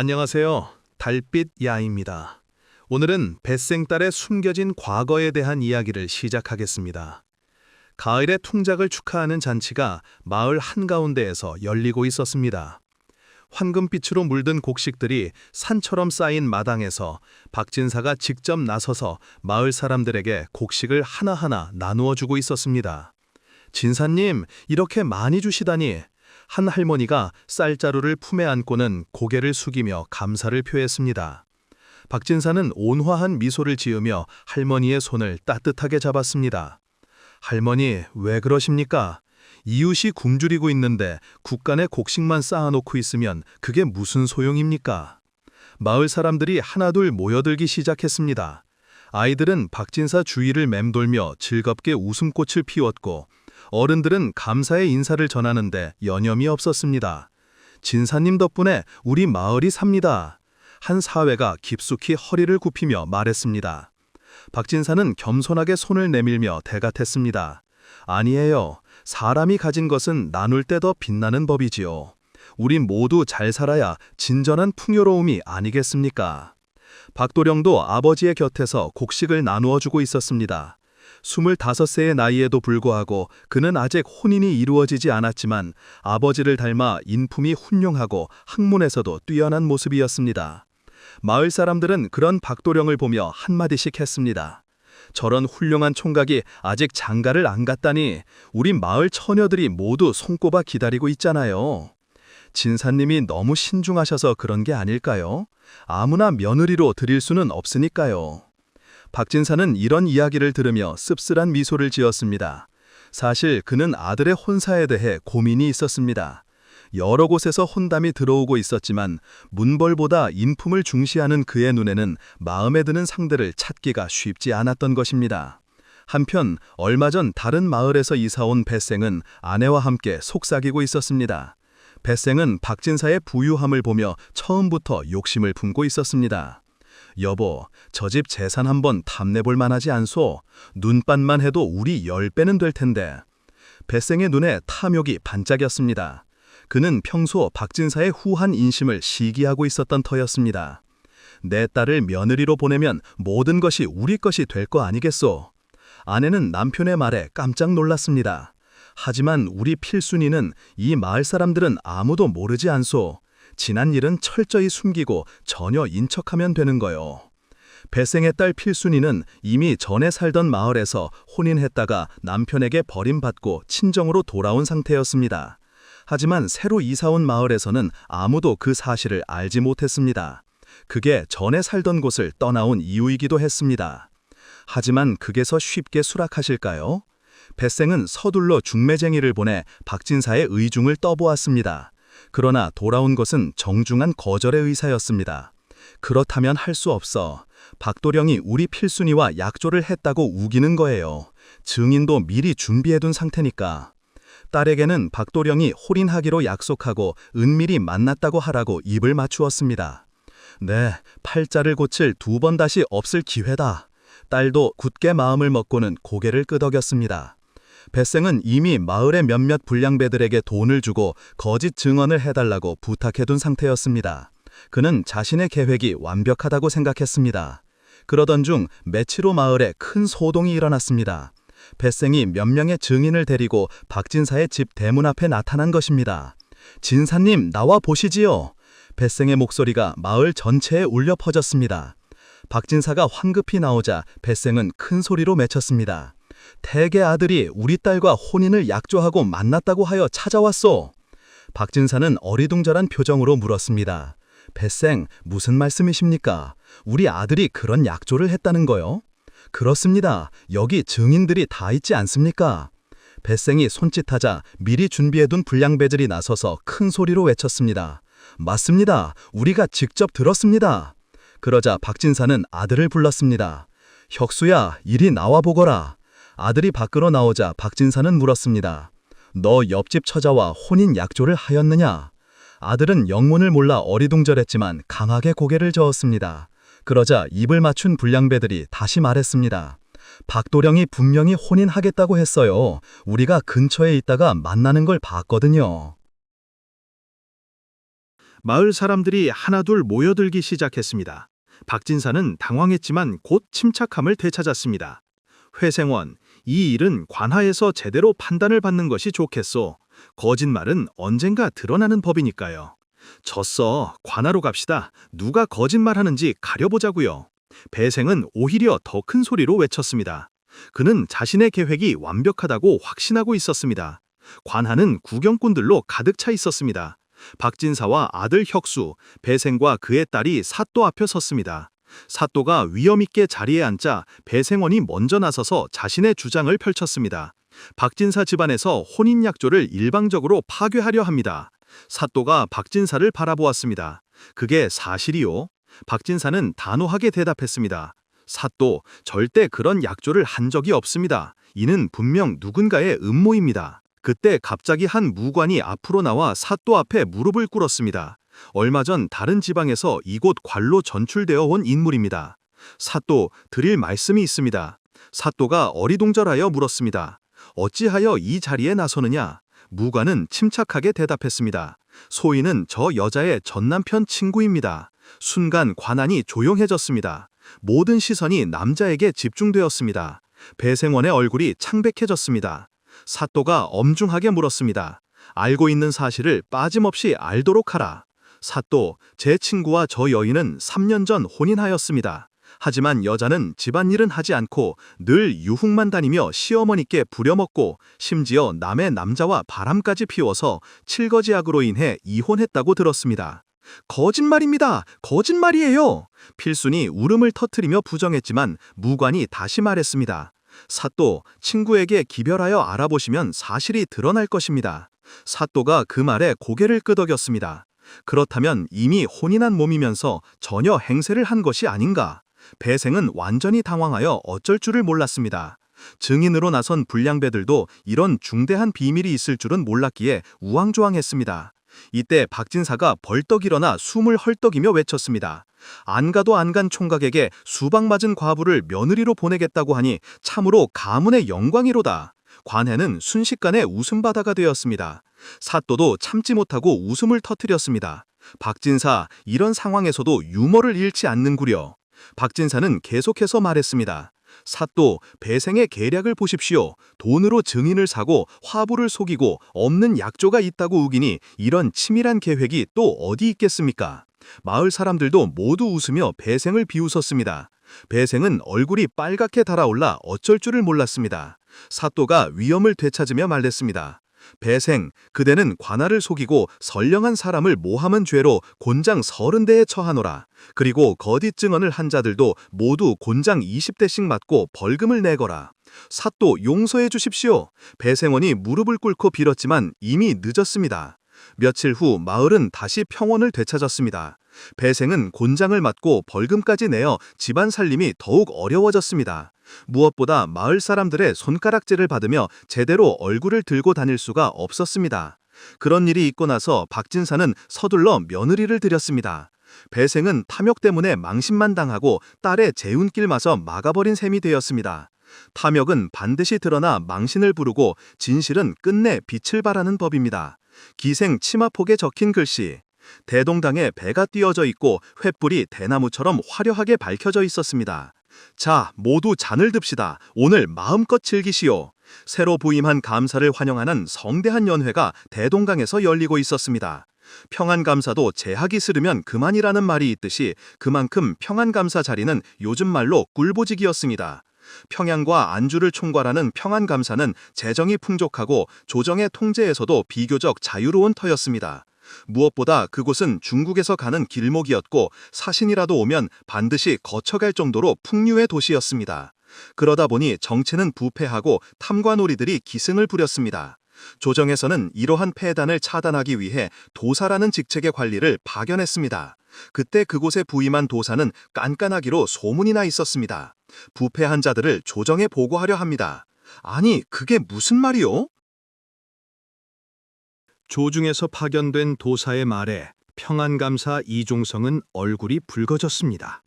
안녕하세요. 달빛 야입니다. 오늘은 뱃생딸의 숨겨진 과거에 대한 이야기를 시작하겠습니다. 가을의 풍작을 축하하는 잔치가 마을 한가운데에서 열리고 있었습니다. 황금빛으로 물든 곡식들이 산처럼 쌓인 마당에서 박진사가 직접 나서서 마을 사람들에게 곡식을 하나하나 나누어 주고 있었습니다. 진사님, 이렇게 많이 주시다니. 한 할머니가 쌀자루를 품에 안고는 고개를 숙이며 감사를 표했습니다. 박진사는 온화한 미소를 지으며 할머니의 손을 따뜻하게 잡았습니다. 할머니, 왜 그러십니까? 이웃이 굶주리고 있는데 국간에 곡식만 쌓아놓고 있으면 그게 무슨 소용입니까? 마을 사람들이 하나둘 모여들기 시작했습니다. 아이들은 박진사 주위를 맴돌며 즐겁게 웃음꽃을 피웠고 어른들은 감사의 인사를 전하는데 여념이 없었습니다. 진사님 덕분에 우리 마을이 삽니다. 한 사회가 깊숙이 허리를 굽히며 말했습니다. 박진사는 겸손하게 손을 내밀며 대답했습니다. 아니에요. 사람이 가진 것은 나눌 때 더 빛나는 법이지요. 우리 모두 잘 살아야 진전한 풍요로움이 아니겠습니까? 박도령도 아버지의 곁에서 곡식을 나누어 주고 있었습니다. 25세의 나이에도 불구하고 그는 아직 혼인이 이루어지지 않았지만 아버지를 닮아 인품이 훌륭하고 학문에서도 뛰어난 모습이었습니다. 마을 사람들은 그런 박도령을 보며 한마디씩 했습니다. 저런 훌륭한 총각이 아직 장가를 안 갔다니 우리 마을 처녀들이 모두 손꼽아 기다리고 있잖아요. 진사님이 너무 신중하셔서 그런 게 아닐까요? 아무나 며느리로 드릴 수는 없으니까요. 박진사는 이런 이야기를 들으며 씁쓸한 미소를 지었습니다. 사실 그는 아들의 혼사에 대해 고민이 있었습니다. 여러 곳에서 혼담이 들어오고 있었지만 문벌보다 인품을 중시하는 그의 눈에는 마음에 드는 상대를 찾기가 쉽지 않았던 것입니다. 한편 얼마 전 다른 마을에서 이사온 뱃생은 아내와 함께 속삭이고 있었습니다. 뱃생은 박진사의 부유함을 보며 처음부터 욕심을 품고 있었습니다. 여보, 저 집 재산 한번 탐내볼 만하지 않소? 눈밭만 해도 우리 10배는 될 텐데. 뱃생의 눈에 탐욕이 반짝였습니다. 그는 평소 박진사의 후한 인심을 시기하고 있었던 터였습니다. 내 딸을 며느리로 보내면 모든 것이 우리 것이 될 거 아니겠소? 아내는 남편의 말에 깜짝 놀랐습니다. 하지만 우리 필순이는 이 마을 사람들은 아무도 모르지 않소. 지난 일은 철저히 숨기고 전혀 인척하면 되는 거요. 뱃생의 딸 필순이는 이미 전에 살던 마을에서 혼인했다가 남편에게 버림받고 친정으로 돌아온 상태였습니다. 하지만 새로 이사온 마을에서는 아무도 그 사실을 알지 못했습니다. 그게 전에 살던 곳을 떠나온 이유이기도 했습니다. 하지만 극에서 쉽게 수락하실까요? 뱃생은 서둘러 중매쟁이를 보내 박진사의 의중을 떠보았습니다. 그러나 돌아온 것은 정중한 거절의 의사였습니다. 그렇다면 할 수 없어. 박도령이 우리 필순이와 약조를 했다고 우기는 거예요. 증인도 미리 준비해둔 상태니까. 딸에게는 박도령이 홀인하기로 약속하고 은밀히 만났다고 하라고 입을 맞추었습니다. 네, 팔자를 고칠 2번 다시 없을 기회다. 딸도 굳게 마음을 먹고는 고개를 끄덕였습니다. 뱃생은 이미 마을의 몇몇 불량배들에게 돈을 주고 거짓 증언을 해달라고 부탁해둔 상태였습니다. 그는 자신의 계획이 완벽하다고 생각했습니다. 그러던 중 며칠 후 마을에 큰 소동이 일어났습니다. 뱃생이 몇 명의 증인을 데리고 박진사의 집 대문 앞에 나타난 것입니다. 진사님, 나와 보시지요. 뱃생의 목소리가 마을 전체에 울려 퍼졌습니다. 박진사가 황급히 나오자 뱃생은 큰 소리로 맺혔습니다. 태계 아들이 우리 딸과 혼인을 약조하고 만났다고 하여 찾아왔소. 박진사는 어리둥절한 표정으로 물었습니다. 뱃생, 무슨 말씀이십니까? 우리 아들이 그런 약조를 했다는 거요? 그렇습니다. 여기 증인들이 다 있지 않습니까? 뱃생이 손짓하자 미리 준비해둔 불량배들이 나서서 큰 소리로 외쳤습니다. 맞습니다. 우리가 직접 들었습니다. 그러자 박진사는 아들을 불렀습니다. 혁수야, 이리 나와 보거라. 아들이 밖으로 나오자 박진사는 물었습니다. 너 옆집 처자와 혼인 약조를 하였느냐? 아들은 영문을 몰라 어리둥절했지만 강하게 고개를 저었습니다. 그러자 입을 맞춘 불량배들이 다시 말했습니다. 박도령이 분명히 혼인하겠다고 했어요. 우리가 근처에 있다가 만나는 걸 봤거든요. 마을 사람들이 하나둘 모여들기 시작했습니다. 박진사는 당황했지만 곧 침착함을 되찾았습니다. 회생원, 이 일은 관하에서 제대로 판단을 받는 것이 좋겠소. 거짓말은 언젠가 드러나는 법이니까요. 졌어. 관하로 갑시다. 누가 거짓말하는지 가려보자고요. 배생은 오히려 더 큰 소리로 외쳤습니다. 그는 자신의 계획이 완벽하다고 확신하고 있었습니다. 관하는 구경꾼들로 가득 차 있었습니다. 박진사와 아들 혁수, 배생과 그의 딸이 사또 앞에 섰습니다. 사또가 위엄 있게 자리에 앉자 배생원이 먼저 나서서 자신의 주장을 펼쳤습니다. 박진사 집안에서 혼인약조를 일방적으로 파괴하려 합니다. 사또가 박진사를 바라보았습니다. 그게 사실이요? 박진사는 단호하게 대답했습니다. 사또, 절대 그런 약조를 한 적이 없습니다. 이는 분명 누군가의 음모입니다. 그때 갑자기 한 무관이 앞으로 나와 사또 앞에 무릎을 꿇었습니다. 얼마 전 다른 지방에서 이곳 관로 전출되어 온 인물입니다. 사또, 드릴 말씀이 있습니다. 사또가 어리둥절하여 물었습니다. 어찌하여 이 자리에 나서느냐? 무관은 침착하게 대답했습니다. 소인은 저 여자의 전남편 친구입니다. 순간 관안이 조용해졌습니다. 모든 시선이 남자에게 집중되었습니다. 배생원의 얼굴이 창백해졌습니다. 사또가 엄중하게 물었습니다. 알고 있는 사실을 빠짐없이 알도록 하라. 사또, 제 친구와 저 여인은 3년 전 혼인하였습니다. 하지만 여자는 집안일은 하지 않고 늘 유흥만 다니며 시어머니께 부려먹고 심지어 남의 남자와 바람까지 피워서 칠거지약으로 인해 이혼했다고 들었습니다. 거짓말입니다. 거짓말이에요. 필순이 울음을 터뜨리며 부정했지만 무관이 다시 말했습니다. 사또, 친구에게 기별하여 알아보시면 사실이 드러날 것입니다. 사또가 그 말에 고개를 끄덕였습니다. 그렇다면 이미 혼인한 몸이면서 전혀 행세를 한 것이 아닌가? 배생은 완전히 당황하여 어쩔 줄을 몰랐습니다. 증인으로 나선 불량배들도 이런 중대한 비밀이 있을 줄은 몰랐기에 우왕좌왕했습니다. 이때 박진사가 벌떡 일어나 숨을 헐떡이며 외쳤습니다. 안 가도 안 간 총각에게 수박 맞은 과부를 며느리로 보내겠다고 하니 참으로 가문의 영광이로다. 관해는 순식간에 웃음바다가 되었습니다. 사또도 참지 못하고 웃음을 터뜨렸습니다. 박진사, 이런 상황에서도 유머를 잃지 않는구려. 박진사는 계속해서 말했습니다. 사또, 배생의 계략을 보십시오. 돈으로 증인을 사고 화부를 속이고 없는 약조가 있다고 우기니 이런 치밀한 계획이 또 어디 있겠습니까? 마을 사람들도 모두 웃으며 배생을 비웃었습니다. 배생은 얼굴이 빨갛게 달아올라 어쩔 줄을 몰랐습니다. 사또가 위엄을 되찾으며 말했습니다. 배생, 그대는 관아를 속이고 선량한 사람을 모함한 죄로 곤장 30대에 처하노라. 그리고 거짓 증언을 한 자들도 모두 곤장 20대씩 맞고 벌금을 내거라. 사또, 용서해 주십시오. 배생원이 무릎을 꿇고 빌었지만 이미 늦었습니다. 며칠 후 마을은 다시 평온을 되찾았습니다. 배생은 곤장을 맞고 벌금까지 내어 집안 살림이 더욱 어려워졌습니다. 무엇보다 마을 사람들의 손가락질을 받으며 제대로 얼굴을 들고 다닐 수가 없었습니다. 그런 일이 있고 나서 박진사는 서둘러 며느리를 들였습니다. 배생은 탐욕 때문에 망신만 당하고 딸의 재운길 마저 막아버린 셈이 되었습니다. 탐욕은 반드시 드러나 망신을 부르고 진실은 끝내 빛을 발하는 법입니다. 기생 치마폭에 적힌 글씨. 대동당에 배가 띄어져 있고 횃불이 대나무처럼 화려하게 밝혀져 있었습니다. 자, 모두 잔을 듭시다. 오늘 마음껏 즐기시오. 새로 부임한 감사를 환영하는 성대한 연회가 대동강에서 열리고 있었습니다. 평안감사도 제하기 싫으면 그만이라는 말이 있듯이 그만큼 평안감사 자리는 요즘 말로 꿀보직이었습니다. 평양과 안주를 총괄하는 평안감사는 재정이 풍족하고 조정의 통제에서도 비교적 자유로운 터였습니다. 무엇보다 그곳은 중국에서 가는 길목이었고 사신이라도 오면 반드시 거쳐갈 정도로 풍류의 도시였습니다. 그러다 보니 정치는 부패하고 탐관오리들이 기승을 부렸습니다. 조정에서는 이러한 폐단을 차단하기 위해 도사라는 직책의 관리를 파견했습니다. 그때 그곳에 부임한 도사는 깐깐하기로 소문이 나 있었습니다. 부패한 자들을 조정에 보고하려 합니다. 아니, 그게 무슨 말이요? 조중에서 파견된 도사의 말에 평안감사 이종성은 얼굴이 붉어졌습니다.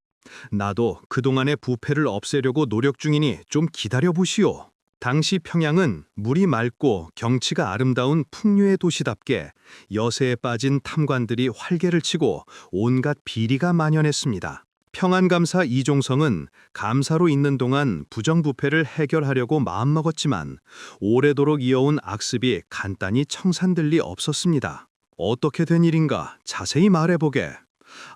나도 그동안의 부패를 없애려고 노력 중이니 좀 기다려보시오. 당시 평양은 물이 맑고 경치가 아름다운 풍류의 도시답게 여세에 빠진 탐관들이 활개를 치고 온갖 비리가 만연했습니다. 평안감사 이종성은 감사로 있는 동안 부정부패를 해결하려고 마음먹었지만 오래도록 이어온 악습이 간단히 청산될 리 없었습니다. 어떻게 된 일인가 자세히 말해보게.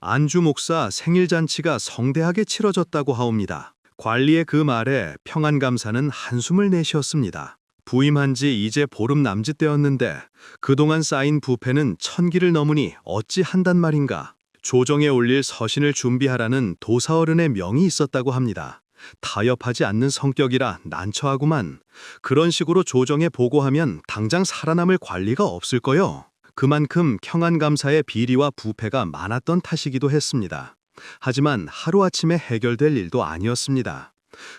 안주 목사 생일잔치가 성대하게 치러졌다고 하옵니다. 관리의 그 말에 평안감사는 한숨을 내쉬었습니다. 부임한 지 이제 보름 남짓 되었는데 그동안 쌓인 부패는 1000기를 넘으니 어찌 한단 말인가. 조정에 올릴 서신을 준비하라는 도사어른의 명이 있었다고 합니다. 타협하지 않는 성격이라 난처하구만. 그런 식으로 조정에 보고하면 당장 살아남을 관리가 없을 거요. 그만큼 평안감사의 비리와 부패가 많았던 탓이기도 했습니다. 하지만 하루아침에 해결될 일도 아니었습니다.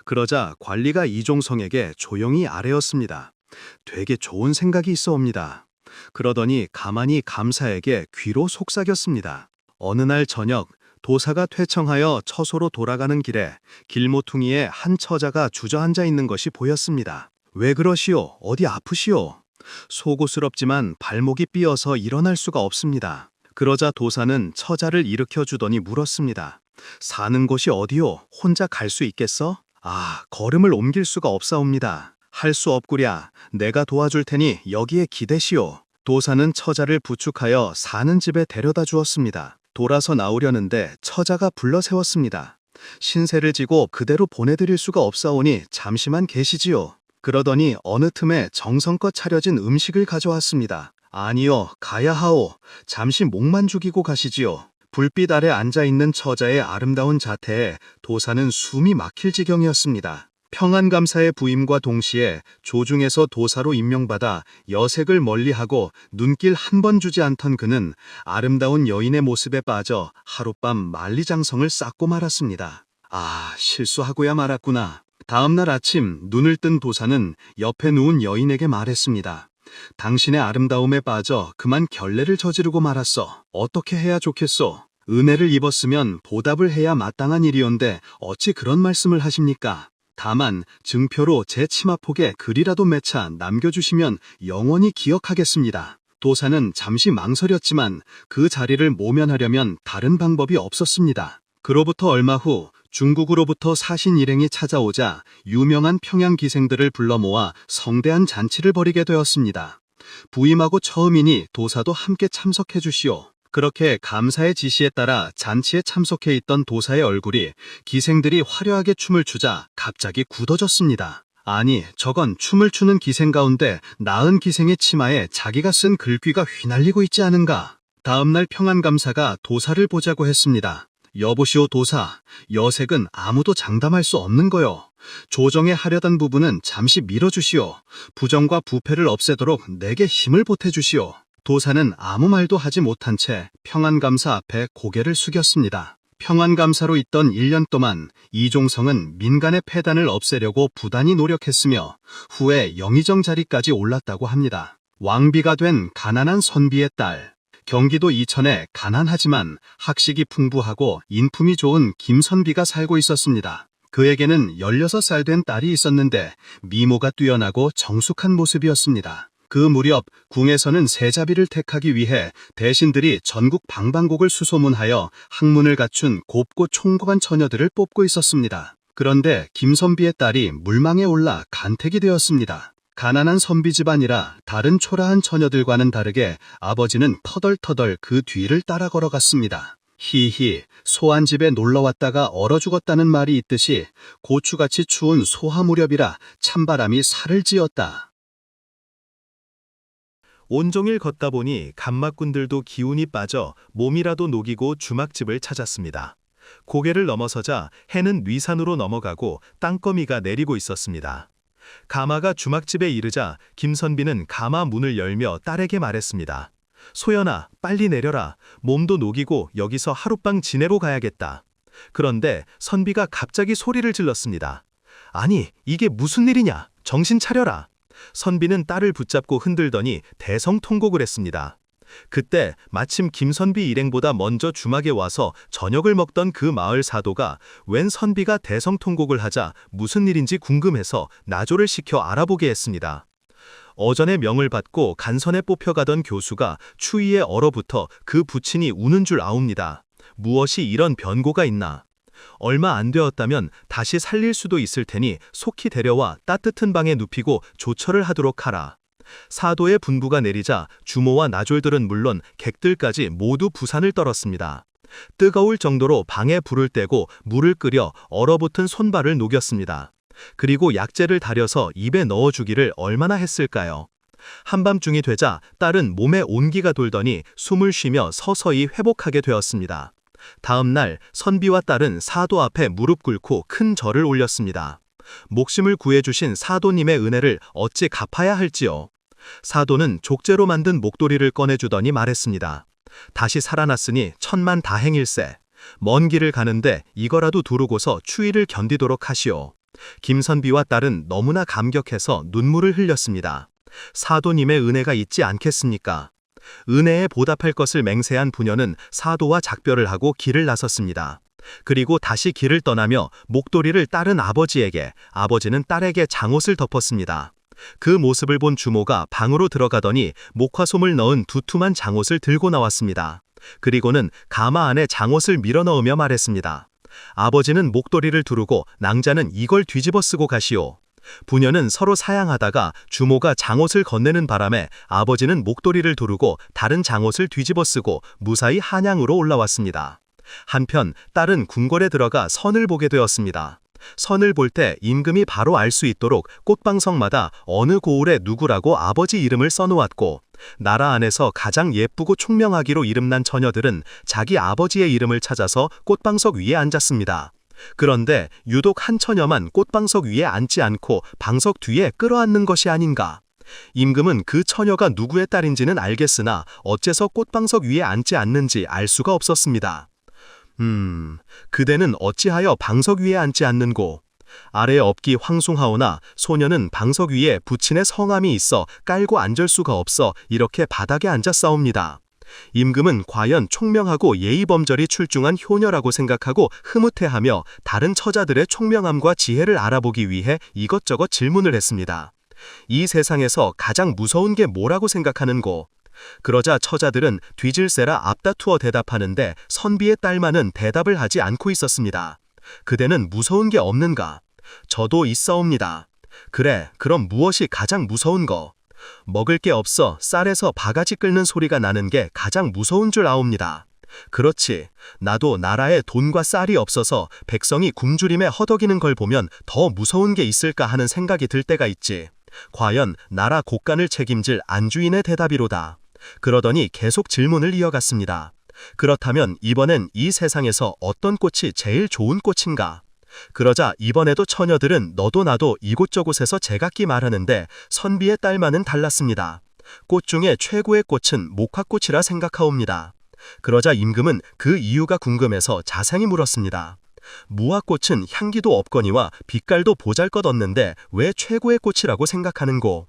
그러자 관리가 이종성에게 조용히 아뢰었습니다. 되게 좋은 생각이 있어옵니다. 그러더니 가만히 감사에게 귀로 속삭였습니다. 어느 날 저녁 도사가 퇴청하여 처소로 돌아가는 길에 길모퉁이에 한 처자가 주저앉아 있는 것이 보였습니다. 왜 그러시오? 어디 아프시오? 속옷스럽지만 발목이 삐어서 일어날 수가 없습니다. 그러자 도사는 처자를 일으켜 주더니 물었습니다. 사는 곳이 어디요? 혼자 갈 수 있겠어? 걸음을 옮길 수가 없사옵니다. 할 수 없구랴. 내가 도와줄 테니 여기에 기대시오. 도사는 처자를 부축하여 사는 집에 데려다 주었습니다. 돌아서 나오려는데 처자가 불러 세웠습니다. 신세를 지고 그대로 보내드릴 수가 없사오니 잠시만 계시지요. 그러더니 어느 틈에 정성껏 차려진 음식을 가져왔습니다. 아니요, 가야 하오. 잠시 목만 죽이고 가시지요. 불빛 아래 앉아있는 처자의 아름다운 자태에 도사는 숨이 막힐 지경이었습니다. 평안감사의 부임과 동시에 조중에서 도사로 임명받아 여색을 멀리하고 눈길 한 번 주지 않던 그는 아름다운 여인의 모습에 빠져 하룻밤 만리장성을 쌓고 말았습니다. 실수하고야 말았구나. 다음날 아침 눈을 뜬 도사는 옆에 누운 여인에게 말했습니다. 당신의 아름다움에 빠져 그만 결례를 저지르고 말았어. 어떻게 해야 좋겠소? 은혜를 입었으면 보답을 해야 마땅한 일이온데 어찌 그런 말씀을 하십니까? 다만 증표로 제 치마폭에 글이라도 맺혀 남겨주시면 영원히 기억하겠습니다. 도사는 잠시 망설였지만 그 자리를 모면하려면 다른 방법이 없었습니다. 그로부터 얼마 후 중국으로부터 사신 일행이 찾아오자 유명한 평양 기생들을 불러 모아 성대한 잔치를 벌이게 되었습니다. 부임하고 처음이니 도사도 함께 참석해 주시오. 그렇게 감사의 지시에 따라 잔치에 참석해 있던 도사의 얼굴이 기생들이 화려하게 춤을 추자 갑자기 굳어졌습니다. 아니, 저건 춤을 추는 기생 가운데 나은 기생의 치마에 자기가 쓴 글귀가 휘날리고 있지 않은가. 다음날 평안감사가 도사를 보자고 했습니다. 여보시오 도사, 여색은 아무도 장담할 수 없는 거요. 조정에 하려던 부분은 잠시 밀어주시오. 부정과 부패를 없애도록 내게 힘을 보태주시오. 도사는 아무 말도 하지 못한 채 평안감사 앞에 고개를 숙였습니다. 평안감사로 있던 1년 동안 이종성은 민간의 폐단을 없애려고 부단히 노력했으며 후에 영의정 자리까지 올랐다고 합니다. 왕비가 된 가난한 선비의 딸. 경기도 이천에 가난하지만 학식이 풍부하고 인품이 좋은 김선비가 살고 있었습니다. 그에게는 16살 된 딸이 있었는데 미모가 뛰어나고 정숙한 모습이었습니다. 그 무렵 궁에서는 세자비를 택하기 위해 대신들이 전국 방방곡을 수소문하여 학문을 갖춘 곱고 총고한 처녀들을 뽑고 있었습니다. 그런데 김선비의 딸이 물망에 올라 간택이 되었습니다. 가난한 선비 집안이라 다른 초라한 처녀들과는 다르게 아버지는 터덜터덜 그 뒤를 따라 걸어갔습니다. 히히, 소한 집에 놀러왔다가 얼어 죽었다는 말이 있듯이 고추같이 추운 소하 무렵이라 찬바람이 살을 찌었다. 온종일 걷다 보니 간막군들도 기운이 빠져 몸이라도 녹이고 주막집을 찾았습니다. 고개를 넘어서자 해는 뉘산으로 넘어가고 땅거미가 내리고 있었습니다. 가마가 주막집에 이르자 김선비는 가마 문을 열며 딸에게 말했습니다. 소연아, 빨리 내려라. 몸도 녹이고 여기서 하룻밤 지내고 가야겠다. 그런데 선비가 갑자기 소리를 질렀습니다. 아니, 이게 무슨 일이냐? 정신 차려라. 선비는 딸을 붙잡고 흔들더니 대성통곡을 했습니다. 그때 마침 김선비 일행보다 먼저 주막에 와서 저녁을 먹던 그 마을 사도가 웬 선비가 대성통곡을 하자 무슨 일인지 궁금해서 나조를 시켜 알아보게 했습니다. 어전의 명을 받고 간선에 뽑혀가던 교수가 추위에 얼어붙어 그 부친이 우는 줄 아옵니다. 무엇이 이런 변고가 있나? 얼마 안 되었다면 다시 살릴 수도 있을 테니 속히 데려와 따뜻한 방에 눕히고 조처를 하도록 하라. 사도의 분부가 내리자 주모와 나졸들은 물론 객들까지 모두 부산을 떨었습니다. 뜨거울 정도로 방에 불을 떼고 물을 끓여 얼어붙은 손발을 녹였습니다. 그리고 약재를 달여서 입에 넣어주기를 얼마나 했을까요? 한밤중이 되자 딸은 몸에 온기가 돌더니 숨을 쉬며 서서히 회복하게 되었습니다. 다음 날 선비와 딸은 사도 앞에 무릎 꿇고 큰 절을 올렸습니다. 목숨을 구해주신 사도님의 은혜를 어찌 갚아야 할지요. 사도는 족제로 만든 목도리를 꺼내주더니 말했습니다. 다시 살아났으니 천만다행일세. 먼 길을 가는데 이거라도 두르고서 추위를 견디도록 하시오. 김선비와 딸은 너무나 감격해서 눈물을 흘렸습니다. 사도님의 은혜가 있지 않겠습니까? 은혜에 보답할 것을 맹세한 부녀는 사도와 작별을 하고 길을 나섰습니다. 그리고 다시 길을 떠나며 목도리를 딸은 아버지에게, 아버지는 딸에게 장옷을 덮었습니다. 그 모습을 본 주모가 방으로 들어가더니 목화솜을 넣은 두툼한 장옷을 들고 나왔습니다. 그리고는 가마 안에 장옷을 밀어넣으며 말했습니다. 아버지는 목도리를 두르고 낭자는 이걸 뒤집어 쓰고 가시오. 부녀는 서로 사양하다가 주모가 장옷을 건네는 바람에 아버지는 목도리를 두르고 다른 장옷을 뒤집어 쓰고 무사히 한양으로 올라왔습니다. 한편 딸은 궁궐에 들어가 선을 보게 되었습니다. 선을 볼 때 임금이 바로 알 수 있도록 꽃방석마다 어느 고을에 누구라고 아버지 이름을 써놓았고, 나라 안에서 가장 예쁘고 총명하기로 이름난 처녀들은 자기 아버지의 이름을 찾아서 꽃방석 위에 앉았습니다. 그런데 유독 한 처녀만 꽃방석 위에 앉지 않고 방석 뒤에 끌어앉는 것이 아닌가. 임금은 그 처녀가 누구의 딸인지는 알겠으나 어째서 꽃방석 위에 앉지 않는지 알 수가 없었습니다. 그대는 어찌하여 방석 위에 앉지 않는고? 아래 업기 황송하오나 소녀는 방석 위에 부친의 성함이 있어 깔고 앉을 수가 없어 이렇게 바닥에 앉았사옵니다. 임금은 과연 총명하고 예의범절이 출중한 효녀라고 생각하고 흐뭇해하며 다른 처자들의 총명함과 지혜를 알아보기 위해 이것저것 질문을 했습니다. 이 세상에서 가장 무서운 게 뭐라고 생각하는고? 그러자 처자들은 뒤질세라 앞다투어 대답하는데 선비의 딸만은 대답을 하지 않고 있었습니다. 그대는 무서운 게 없는가? 저도 있사옵니다. 그래, 그럼 무엇이 가장 무서운 거? 먹을 게 없어 쌀에서 바가지 끓는 소리가 나는 게 가장 무서운 줄 아옵니다. 그렇지, 나도 나라에 돈과 쌀이 없어서 백성이 굶주림에 허덕이는 걸 보면 더 무서운 게 있을까 하는 생각이 들 때가 있지. 과연 나라 곳간을 책임질 안주인의 대답이로다. 그러더니 계속 질문을 이어갔습니다. 그렇다면 이번엔 이 세상에서 어떤 꽃이 제일 좋은 꽃인가? 그러자 이번에도 처녀들은 너도 나도 이곳저곳에서 제각기 말하는데 선비의 딸만은 달랐습니다. 꽃 중에 최고의 꽃은 목화꽃이라 생각하옵니다. 그러자 임금은 그 이유가 궁금해서 자세히 물었습니다. 무화꽃은 향기도 없거니와 빛깔도 보잘것없는데 왜 최고의 꽃이라고 생각하는고?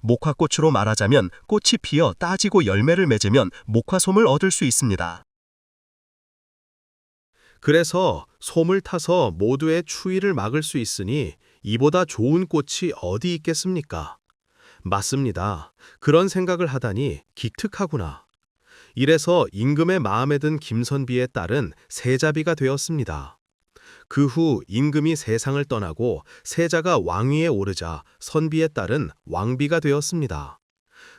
목화꽃으로 말하자면 꽃이 피어 따지고 열매를 맺으면 목화솜을 얻을 수 있습니다. 그래서 솜을 타서 모두의 추위를 막을 수 있으니 이보다 좋은 꽃이 어디 있겠습니까? 맞습니다. 그런 생각을 하다니 기특하구나. 이래서 임금의 마음에 든 김선비의 딸은 세자비가 되었습니다. 그 후 임금이 세상을 떠나고 세자가 왕위에 오르자 선비의 딸은 왕비가 되었습니다.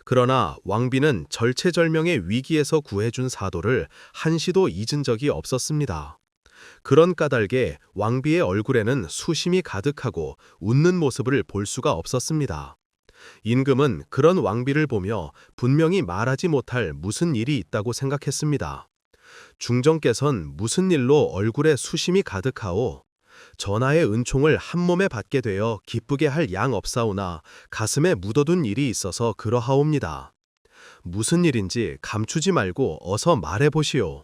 그러나 왕비는 절체절명의 위기에서 구해준 사도를 한시도 잊은 적이 없었습니다. 그런 까닭에 왕비의 얼굴에는 수심이 가득하고 웃는 모습을 볼 수가 없었습니다. 임금은 그런 왕비를 보며 분명히 말하지 못할 무슨 일이 있다고 생각했습니다. 중정께선 무슨 일로 얼굴에 수심이 가득하오? 전하의 은총을 한 몸에 받게 되어 기쁘게 할 양 없사오나 가슴에 묻어둔 일이 있어서 그러하옵니다. 무슨 일인지 감추지 말고 어서 말해보시오.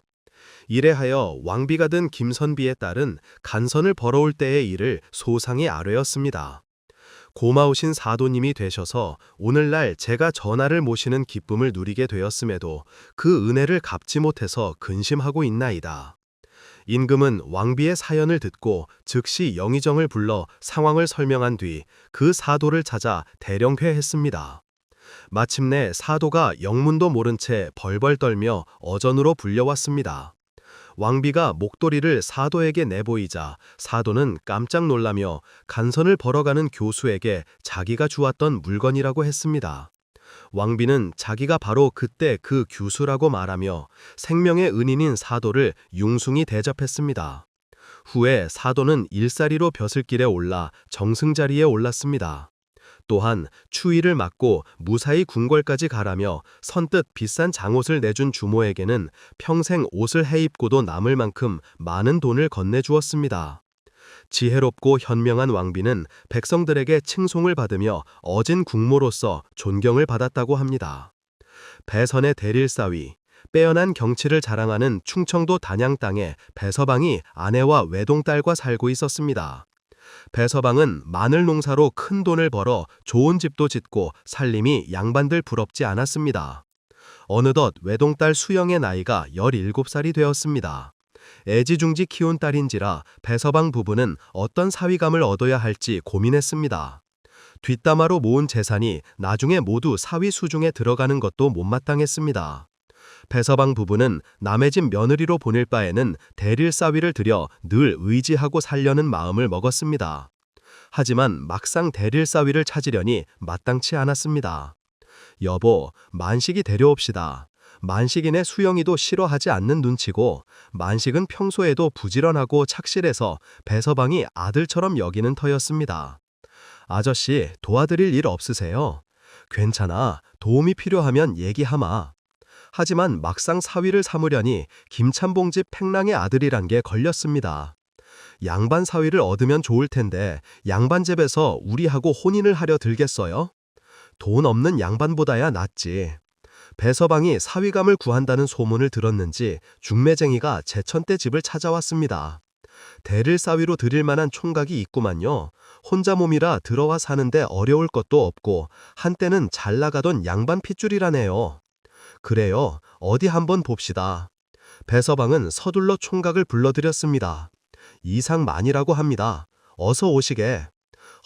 이래하여 왕비가 든 김선비의 딸은 간선을 벌어올 때의 일을 소상히 아뢰었습니다. 고마우신 사도님이 되셔서 오늘날 제가 전하를 모시는 기쁨을 누리게 되었음에도 그 은혜를 갚지 못해서 근심하고 있나이다. 임금은 왕비의 사연을 듣고 즉시 영의정을 불러 상황을 설명한 뒤 그 사도를 찾아 대령회했습니다. 마침내 사도가 영문도 모른 채 벌벌 떨며 어전으로 불려왔습니다. 왕비가 목도리를 사도에게 내보이자 사도는 깜짝 놀라며 간선을 벌어가는 교수에게 자기가 주었던 물건이라고 했습니다. 왕비는 자기가 바로 그때 그 교수라고 말하며 생명의 은인인 사도를 융숭히 대접했습니다. 후에 사도는 일사리로 벼슬길에 올라 정승자리에 올랐습니다. 또한 추위를 맞고 무사히 궁궐까지 가라며 선뜻 비싼 장옷을 내준 주모에게는 평생 옷을 해입고도 남을 만큼 많은 돈을 건네주었습니다. 지혜롭고 현명한 왕비는 백성들에게 칭송을 받으며 어진 국모로서 존경을 받았다고 합니다. 배선의 대릴사위, 빼어난 경치를 자랑하는 충청도 단양 땅에 배서방이 아내와 외동딸과 살고 있었습니다. 배서방은 마늘 농사로 큰 돈을 벌어 좋은 집도 짓고 살림이 양반들 부럽지 않았습니다. 어느덧 외동딸 수영의 나이가 17살이 되었습니다. 애지중지 키운 딸인지라 배서방 부부는 어떤 사위감을 얻어야 할지 고민했습니다. 뒷담화로 모은 재산이 나중에 모두 사위 수중에 들어가는 것도 못마땅했습니다. 배서방 부부는 남의 집 며느리로 보낼 바에는 대릴사위를 들여 늘 의지하고 살려는 마음을 먹었습니다. 하지만 막상 대릴사위를 찾으려니 마땅치 않았습니다. 여보, 만식이 데려옵시다. 만식이네 수영이도 싫어하지 않는 눈치고 만식은 평소에도 부지런하고 착실해서 배서방이 아들처럼 여기는 터였습니다. 아저씨, 도와드릴 일 없으세요? 괜찮아. 도움이 필요하면 얘기하마. 하지만 막상 사위를 삼으려니 김참봉 집 팽랑의 아들이란 게 걸렸습니다. 양반 사위를 얻으면 좋을 텐데 양반 집에서 우리하고 혼인을 하려 들겠어요? 돈 없는 양반보다야 낫지. 배서방이 사위감을 구한다는 소문을 들었는지 중매쟁이가 제천대 집을 찾아왔습니다. 대를 사위로 드릴 만한 총각이 있구만요. 혼자 몸이라 들어와 사는데 어려울 것도 없고 한때는 잘 나가던 양반 핏줄이라네요. 그래요. 어디 한번 봅시다. 배서방은 서둘러 총각을 불러들였습니다. 이상만이라고 합니다. 어서 오시게.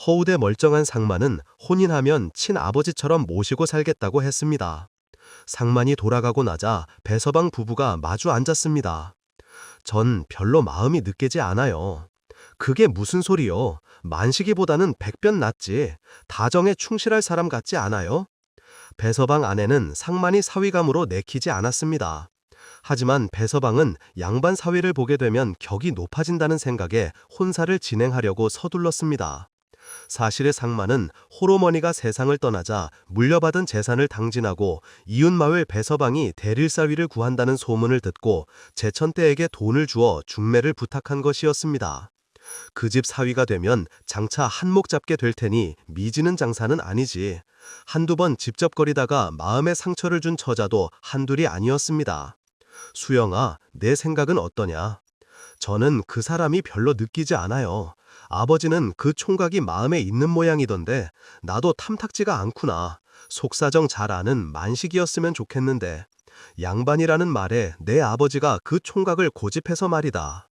허우대 멀쩡한 상만은 혼인하면 친아버지처럼 모시고 살겠다고 했습니다. 상만이 돌아가고 나자 배서방 부부가 마주 앉았습니다. 전 별로 마음이 느끼지 않아요. 그게 무슨 소리요? 만식이보다는 100변 낫지. 다정에 충실할 사람 같지 않아요? 배서방 아내는 상만이 사위감으로 내키지 않았습니다. 하지만 배서방은 양반 사위를 보게 되면 격이 높아진다는 생각에 혼사를 진행하려고 서둘렀습니다. 사실의 상만은 호로머니가 세상을 떠나자 물려받은 재산을 당진하고 이웃마을 배서방이 대릴사위를 구한다는 소문을 듣고 제천대에게 돈을 주어 중매를 부탁한 것이었습니다. 그 집 사위가 되면 장차 한몫 잡게 될 테니 미지는 장사는 아니지. 한두 번 집적거리다가 마음에 상처를 준 처자도 한둘이 아니었습니다. 수영아, 내 생각은 어떠냐? 저는 그 사람이 별로 느끼지 않아요. 아버지는 그 총각이 마음에 있는 모양이던데 나도 탐탁지가 않구나. 속사정 잘 아는 만식이었으면 좋겠는데 양반이라는 말에 내 아버지가 그 총각을 고집해서 말이다.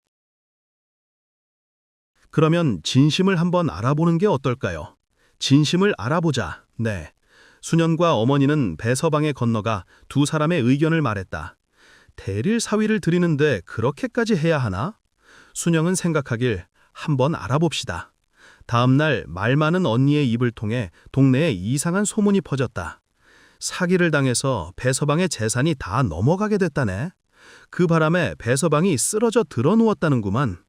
그러면 진심을 한번 알아보는 게 어떨까요? 진심을 알아보자. 네. 수년과 어머니는 배서방에 건너가 두 사람의 의견을 말했다. 대릴 사위를 드리는데 그렇게까지 해야 하나? 순영은 생각하길 한번 알아봅시다. 다음날 말 많은 언니의 입을 통해 동네에 이상한 소문이 퍼졌다. 사기를 당해서 배서방의 재산이 다 넘어가게 됐다네. 그 바람에 배서방이 쓰러져 드러누웠다는구만.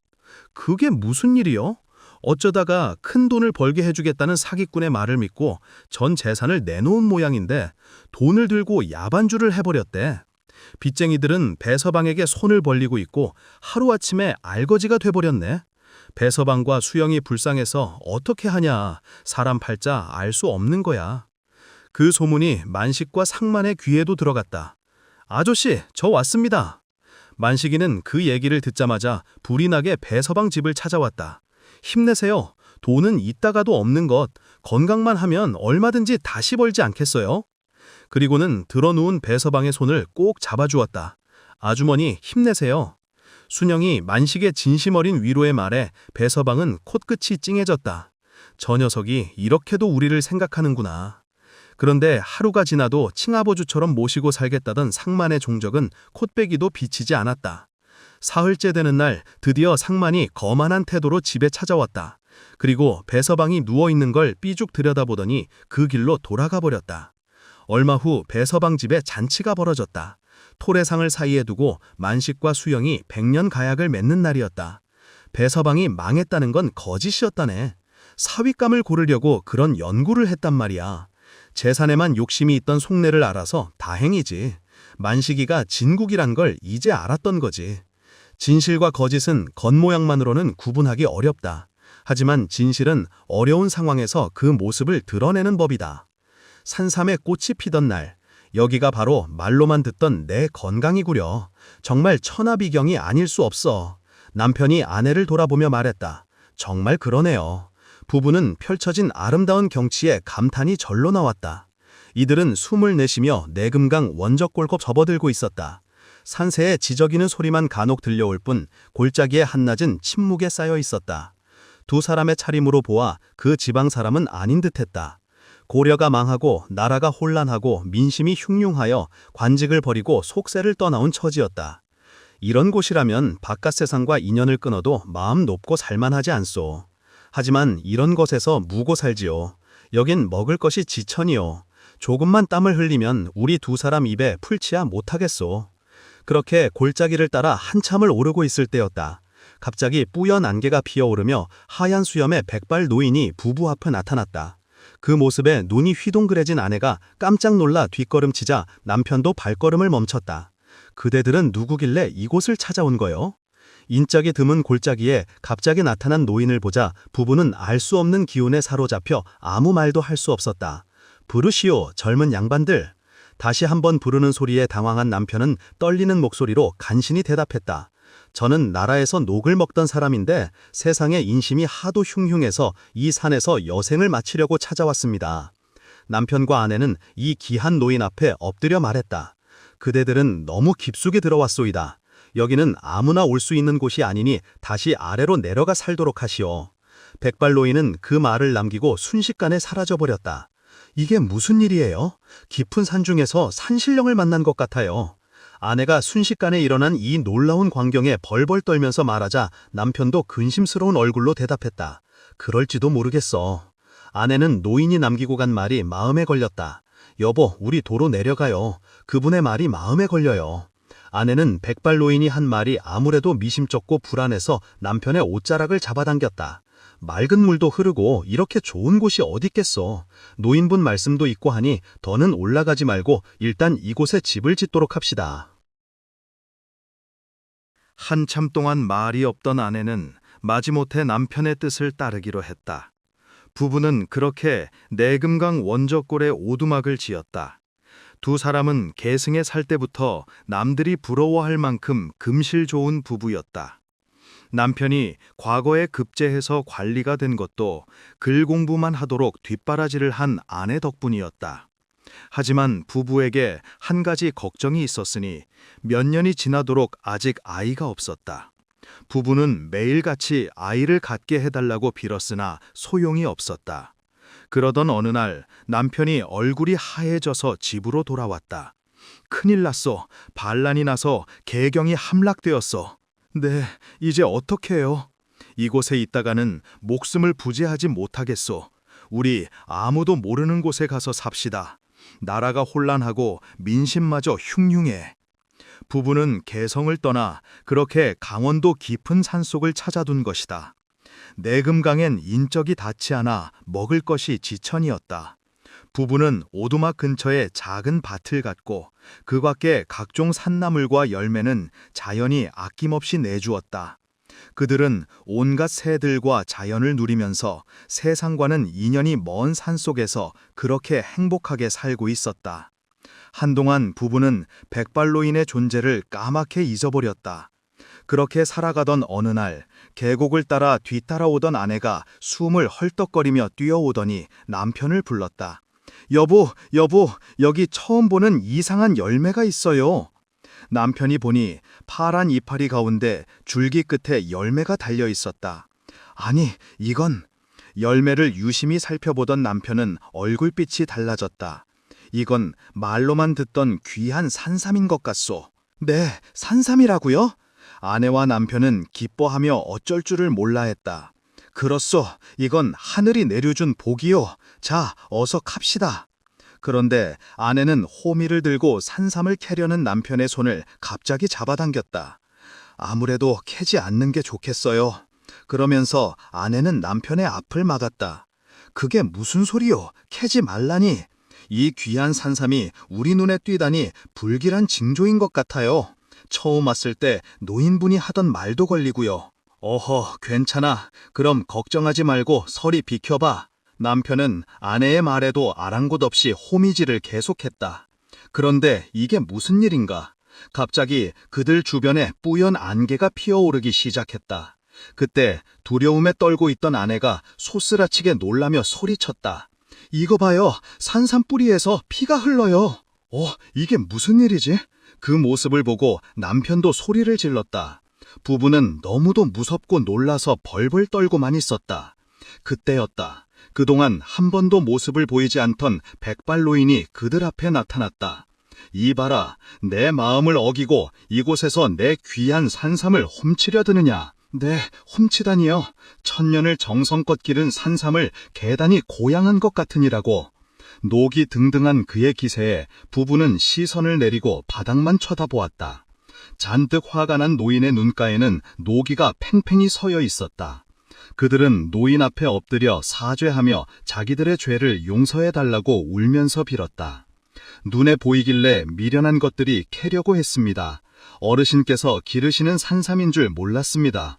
그게 무슨 일이요? 어쩌다가 큰 돈을 벌게 해주겠다는 사기꾼의 말을 믿고 전 재산을 내놓은 모양인데 돈을 들고 야반주를 해버렸대. 빚쟁이들은 배서방에게 손을 벌리고 있고 하루아침에 알거지가 돼버렸네. 배서방과 수영이 불쌍해서 어떻게 하냐. 사람 팔자 알 수 없는 거야. 그 소문이 만식과 상만의 귀에도 들어갔다. 아저씨, 저 왔습니다. 만식이는 그 얘기를 듣자마자 불이 나게 배서방 집을 찾아왔다. 힘내세요. 돈은 있다가도 없는 것, 건강만 하면 얼마든지 다시 벌지 않겠어요? 그리고는 드러누운 배서방의 손을 꼭 잡아주었다. 아주머니 힘내세요. 순영이 만식의 진심 어린 위로의 말에 배서방은 콧끝이 찡해졌다. 저 녀석이 이렇게도 우리를 생각하는구나. 그런데 하루가 지나도 칭아버주처럼 모시고 살겠다던 상만의 종적은 콧배기도 비치지 않았다. 사흘째 되는 날 드디어 상만이 거만한 태도로 집에 찾아왔다. 그리고 배서방이 누워있는 걸 삐죽 들여다보더니 그 길로 돌아가 버렸다. 얼마 후 배서방 집에 잔치가 벌어졌다. 토래상을 사이에 두고 만식과 수영이 100년 가약을 맺는 날이었다. 배서방이 망했다는 건 거짓이었다네. 사윗감을 고르려고 그런 연구를 했단 말이야. 재산에만 욕심이 있던 속내를 알아서 다행이지. 만식이가 진국이란 걸 이제 알았던 거지. 진실과 거짓은 겉모양만으로는 구분하기 어렵다. 하지만 진실은 어려운 상황에서 그 모습을 드러내는 법이다. 산삼에 꽃이 피던 날, 여기가 바로 말로만 듣던 내 건강이구려. 정말 천하비경이 아닐 수 없어. 남편이 아내를 돌아보며 말했다. 정말 그러네요. 부부는 펼쳐진 아름다운 경치에 감탄이 절로 나왔다. 이들은 숨을 내쉬며 내금강 원적골고 접어들고 있었다. 산새의 지저귀는 소리만 간혹 들려올 뿐 골짜기의 한낮은 침묵에 쌓여 있었다. 두 사람의 차림으로 보아 그 지방 사람은 아닌 듯했다. 고려가 망하고 나라가 혼란하고 민심이 흉흉하여 관직을 버리고 속세를 떠나온 처지였다. 이런 곳이라면 바깥 세상과 인연을 끊어도 마음 높고 살만하지 않소. 하지만 이런 것에서 무고 살지요. 여긴 먹을 것이 지천이요. 조금만 땀을 흘리면 우리 두 사람 입에 풀치야 못하겠소. 그렇게 골짜기를 따라 한참을 오르고 있을 때였다. 갑자기 뿌연 안개가 피어오르며 하얀 수염의 백발 노인이 부부 앞에 나타났다. 그 모습에 눈이 휘둥그레진 아내가 깜짝 놀라 뒷걸음치자 남편도 발걸음을 멈췄다. 그대들은 누구길래 이곳을 찾아온 거요? 인적이 드문 골짜기에 갑자기 나타난 노인을 보자 부부는 알 수 없는 기운에 사로잡혀 아무 말도 할 수 없었다. 부르시오, 젊은 양반들. 다시 한번 부르는 소리에 당황한 남편은 떨리는 목소리로 간신히 대답했다. 저는 나라에서 녹을 먹던 사람인데 세상의 인심이 하도 흉흉해서 이 산에서 여생을 마치려고 찾아왔습니다. 남편과 아내는 이 귀한 노인 앞에 엎드려 말했다. 그대들은 너무 깊숙이 들어왔소이다. 여기는 아무나 올 수 있는 곳이 아니니 다시 아래로 내려가 살도록 하시오. 백발 노인은 그 말을 남기고 순식간에 사라져버렸다. 이게 무슨 일이에요? 깊은 산 중에서 산신령을 만난 것 같아요. 아내가 순식간에 일어난 이 놀라운 광경에 벌벌 떨면서 말하자 남편도 근심스러운 얼굴로 대답했다. 그럴지도 모르겠어. 아내는 노인이 남기고 간 말이 마음에 걸렸다. 여보, 우리 도로 내려가요. 그분의 말이 마음에 걸려요. 아내는 백발 노인이 한 말이 아무래도 미심쩍고 불안해서 남편의 옷자락을 잡아당겼다. 맑은 물도 흐르고 이렇게 좋은 곳이 어딨겠어. 노인분 말씀도 있고 하니 더는 올라가지 말고 일단 이곳에 집을 짓도록 합시다. 한참 동안 말이 없던 아내는 마지못해 남편의 뜻을 따르기로 했다. 부부는 그렇게 내금강 원적골에 오두막을 지었다. 두 사람은 계승에 살 때부터 남들이 부러워할 만큼 금실 좋은 부부였다. 남편이 과거에 급제해서 관리가 된 것도 글 공부만 하도록 뒷바라지를 한 아내 덕분이었다. 하지만 부부에게 한 가지 걱정이 있었으니 몇 년이 지나도록 아직 아이가 없었다. 부부는 매일같이 아이를 갖게 해달라고 빌었으나 소용이 없었다. 그러던 어느 날 남편이 얼굴이 하얘져서 집으로 돌아왔다. 큰일 났어. 반란이 나서 개경이 함락되었어. 네, 이제 어떻게 해요? 이곳에 있다가는 목숨을 부지하지 못하겠소. 우리 아무도 모르는 곳에 가서 삽시다. 나라가 혼란하고 민심마저 흉흉해. 부부는 개성을 떠나 그렇게 강원도 깊은 산속을 찾아둔 것이다. 내금강엔 인적이 닿지 않아 먹을 것이 지천이었다. 부부는 오두막 근처에 작은 밭을 갖고 그 밖에 각종 산나물과 열매는 자연이 아낌없이 내주었다. 그들은 온갖 새들과 자연을 누리면서 세상과는 인연이 먼 산속에서 그렇게 행복하게 살고 있었다. 한동안 부부는 백발노인의 존재를 까맣게 잊어버렸다. 그렇게 살아가던 어느 날 계곡을 따라 뒤따라오던 아내가 숨을 헐떡거리며 뛰어오더니 남편을 불렀다. 여보, 여보, 여기 처음 보는 이상한 열매가 있어요. 남편이 보니 파란 이파리 가운데 줄기 끝에 열매가 달려 있었다. 아니, 이건... 열매를 유심히 살펴보던 남편은 얼굴빛이 달라졌다. 이건 말로만 듣던 귀한 산삼인 것 같소. 네, 산삼이라고요? 아내와 남편은 기뻐하며 어쩔 줄을 몰라 했다. 그렇소, 이건 하늘이 내려준 복이요. 자, 어서 갑시다. 그런데 아내는 호미를 들고 산삼을 캐려는 남편의 손을 갑자기 잡아당겼다. 아무래도 캐지 않는 게 좋겠어요. 그러면서 아내는 남편의 앞을 막았다. 그게 무슨 소리요? 캐지 말라니. 이 귀한 산삼이 우리 눈에 띄다니 불길한 징조인 것 같아요. 처음 왔을 때 노인분이 하던 말도 걸리고요. 어허, 괜찮아. 그럼 걱정하지 말고 서리 비켜봐. 남편은 아내의 말에도 아랑곳 없이 호미질을 계속했다. 그런데 이게 무슨 일인가? 갑자기 그들 주변에 뿌연 안개가 피어오르기 시작했다. 그때 두려움에 떨고 있던 아내가 소스라치게 놀라며 소리쳤다. 이거 봐요. 산삼 뿌리에서 피가 흘러요. 이게 무슨 일이지? 그 모습을 보고 남편도 소리를 질렀다. 부부는 너무도 무섭고 놀라서 벌벌 떨고만 있었다. 그때였다. 그동안 한 번도 모습을 보이지 않던 백발노인이 그들 앞에 나타났다. 이봐라, 내 마음을 어기고 이곳에서 내 귀한 산삼을 훔치려 드느냐? 네, 훔치다니요. 천년을 정성껏 기른 산삼을 대단히 고양한 것 같으니라고. 녹이 등등한 그의 기세에 부부는 시선을 내리고 바닥만 쳐다보았다. 잔뜩 화가 난 노인의 눈가에는 노기가 팽팽히 서여 있었다. 그들은 노인 앞에 엎드려 사죄하며 자기들의 죄를 용서해달라고 울면서 빌었다. 눈에 보이길래 미련한 것들이 캐려고 했습니다. 어르신께서 기르시는 산삼인 줄 몰랐습니다.